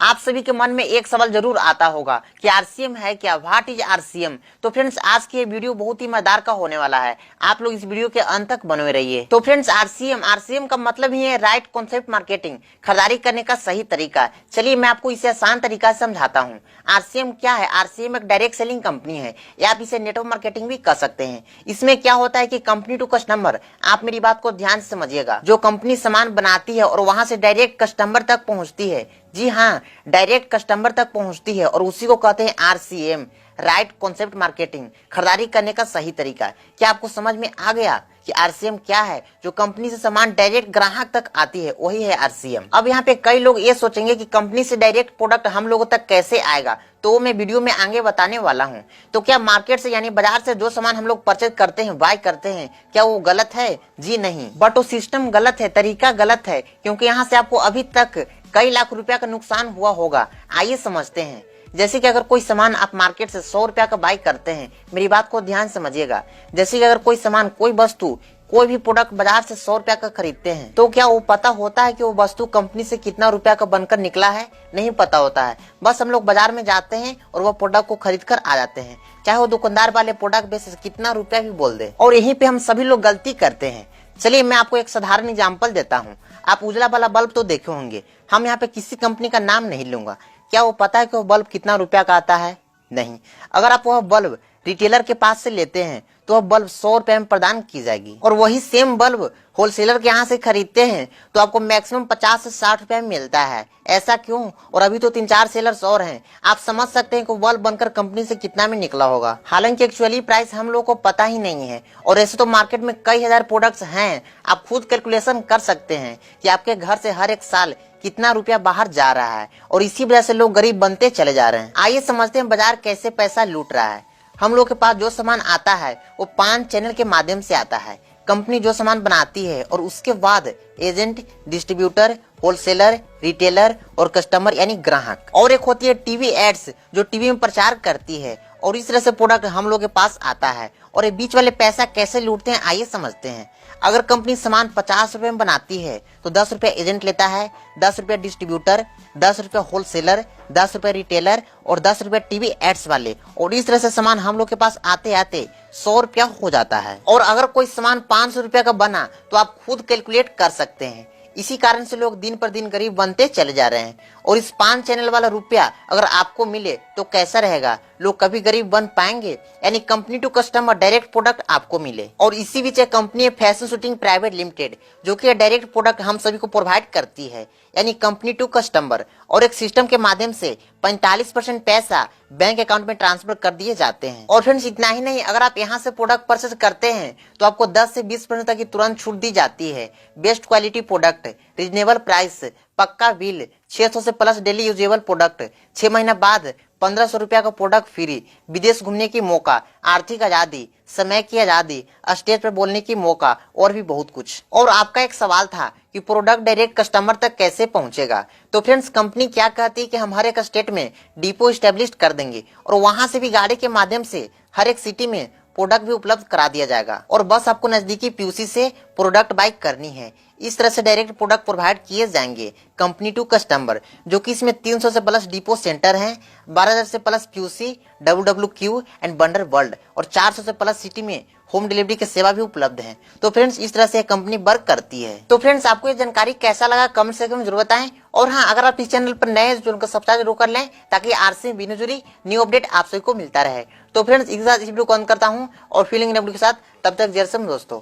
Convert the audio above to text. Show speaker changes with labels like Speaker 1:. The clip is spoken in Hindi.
Speaker 1: आप सभी के मन में एक सवाल जरूर आता होगा कि आरसीएम है क्या, व्हाट इज आरसीएम। तो फ्रेंड्स आज की ये वीडियो बहुत ही मजेदार का होने वाला है, आप लोग इस वीडियो के अंत तक बने रहिए। तो फ्रेंड्स आरसीएम का मतलब ही है राइट कॉन्सेप्ट मार्केटिंग, खरीदारी करने का सही तरीका। चलिए मैं आपको इसे आसान तरीका से समझाता हूँ। आरसीएम क्या है? आरसीएम एक डायरेक्ट सेलिंग कंपनी है या आप इसे नेटवर्क मार्केटिंग भी कर सकते हैं। इसमें क्या होता है कि कंपनी टू कस्टमर, आप मेरी बात को ध्यान से समझिएगा, जो कंपनी सामान बनाती है और वहां से डायरेक्ट कस्टमर तक पहुंचती है, जी हाँ डायरेक्ट कस्टमर तक पहुंचती है, और उसी को कहते हैं आरसीएम, राइट कॉन्सेप्ट मार्केटिंग, खरीदारी करने का सही तरीका। क्या आपको समझ में आ गया कि आरसीएम क्या है? जो कंपनी से सामान डायरेक्ट ग्राहक तक आती है वही है आरसीएम। अब यहाँ पे कई लोग ये सोचेंगे कि कंपनी से डायरेक्ट प्रोडक्ट हम लोगों तक कैसे आएगा, तो मैं वीडियो में आगे बताने वाला हूँ। तो क्या मार्केट से यानी बाजार से जो सामान हम लोग परचेज करते हैं, बाय करते हैं, क्या वो गलत है? जी नहीं, बट वो सिस्टम गलत है, तरीका गलत है, क्योंकि यहाँ से आपको अभी तक कई लाख रुपया का नुकसान हुआ होगा। आइए समझते हैं। जैसे कि अगर कोई सामान आप मार्केट से 100 रुपया का बाई करते हैं, मेरी बात को ध्यान समझिएगा। जैसे कि अगर कोई सामान, कोई वस्तु, कोई भी प्रोडक्ट बाजार से 100 रुपया का खरीदते हैं, तो क्या वो पता होता है कि वो वस्तु कंपनी से कितना रुपया का बनकर निकला है? नहीं पता होता है। बस हम लोग बाजार में जाते हैं और वो प्रोडक्ट को खरीद कर आ जाते हैं, चाहे वो दुकानदार वाले प्रोडक्ट बेसिस कितना रुपया भी बोल दे। और यहीं पे हम सभी लोग गलती करते हैं। चलिए मैं आपको एक साधारण एग्जाम्पल देता हूँ। आप उजला वाला बल्ब तो देखे होंगे, हम यहाँ पे किसी कंपनी का नाम नहीं लूंगा। क्या वो पता है कि वो बल्ब कितना रुपया का आता है? नहीं। अगर आप वह बल्ब रिटेलर के पास से लेते हैं तो वह बल्ब 100 रुपए में प्रदान की जाएगी, और वही सेम बल्ब होलसेलर के यहाँ से खरीदते हैं तो आपको मैक्सिमम 50 से 60 रुपए में मिलता है। ऐसा क्यों? और अभी तो 3-4 सेलर्स और हैं। आप समझ सकते हैं कि बल्ब बनकर कंपनी से कितना में निकला होगा। हालांकि एक्चुअली प्राइस हम लोगों को पता ही नहीं है, और ऐसे तो मार्केट में कई हजार प्रोडक्ट्स हैं। आप खुद कैलकुलेशन कर सकते हैं कि आपके घर से हर एक साल कितना रुपया बाहर जा रहा है, और इसी वजह से लोग गरीब बनते चले जा रहे हैं। आइए समझते हैं बाजार कैसे पैसा लूट रहा है। हम लोग के पास जो सामान आता है वो 5 चैनल के माध्यम से आता है। कंपनी जो सामान बनाती है और उसके बाद एजेंट, डिस्ट्रीब्यूटर, होलसेलर, रिटेलर और कस्टमर यानी ग्राहक। और एक होती है टीवी एड्स, जो टीवी में प्रचार करती है, और इस तरह से प्रोडक्ट हम लोग के पास आता है। और ये बीच वाले पैसा कैसे लूटते हैं आइए समझते हैं। अगर कंपनी सामान 50 रुपए में बनाती है तो 10 रुपए एजेंट लेता है, 10 रुपए डिस्ट्रीब्यूटर, 10 रुपए होलसेलर, 10 रुपए रिटेलर और 10 रुपए टीवी एड्स वाले। और इस तरह से सामान हम लोग के पास आते आते 100 रुपया हो जाता है। और अगर कोई सामान 500 रुपया का बना तो आप खुद कैलकुलेट कर सकते हैं। इसी कारण से लोग दिन पर दिन गरीब बनते चले जा रहे हैं। और इस 5 चैनल वाला रुपया अगर आपको मिले तो कैसा रहेगा? लोग कभी गरीब बन पाएंगे? यानी company to customer direct product आपको मिले। और इसी बीच एक कंपनी है फैशन शूटिंग प्राइवेट लिमिटेड, जो कि डायरेक्ट प्रोडक्ट हम सभी को प्रोवाइड करती है, यानी कंपनी टू कस्टमर। और एक सिस्टम के माध्यम से 45% पैसा बैंक अकाउंट में ट्रांसफर कर दिए जाते हैं। और फ्रेंड्स इतना ही नहीं, अगर आप यहाँ से प्रोडक्ट परचेज करते हैं तो आपको 10 से 20% तक की तुरंत छूट दी जाती है। Best quality product, reasonable price, पक्का बिल, 600 से प्लस डेली यूजेबल प्रोडक्ट, 6 महीना बाद 1500 रुपया का प्रोडक्ट फ्री, विदेश घूमने की मौका, आर्थिक आजादी, समय की आजादी, स्टेज पर बोलने की मौका और भी बहुत कुछ। और आपका एक सवाल था कि प्रोडक्ट डायरेक्ट कस्टमर तक कैसे पहुंचेगा। तो फ्रेंड्स कंपनी क्या कहती है कि हम हर एक स्टेट में डिपो स्टैब्लिश कर देंगे, और वहां से भी गाड़ी के माध्यम से हर एक सिटी में प्रोडक्ट भी उपलब्ध करा दिया जाएगा, और बस आपको नजदीकी पीयूसी से प्रोडक्ट बाय करनी है। इस तरह से डायरेक्ट प्रोडक्ट प्रोवाइड किए जाएंगे कंपनी टू कस्टमर, जो कि इसमें 300 से प्लस डिपो सेंटर हैं, 12,000 से plus PUC, WWQ and wonder world, और 400 से प्लस सिटी में होम डिलीवरी की सेवा भी उपलब्ध है। तो फ्रेंड्स इस तरह से कंपनी वर्क करती है। तो फ्रेंड्स आपको ये जानकारी कैसा लगा कमेंट सेक्शन में जरूर बताएं। और हाँ, अगर आप इस चैनल पर नए हैं तो उनको सब्सक्राइब जरूर कर लें, ताकि आरसीएम बिना जुड़ी न्यू अपडेट आप सभी को मिलता रहे। तो फ्रेंड्स इस वीडियो को अंत करता हूँ और फीलिंग के साथ, तब तक जय श्री राम दोस्तों।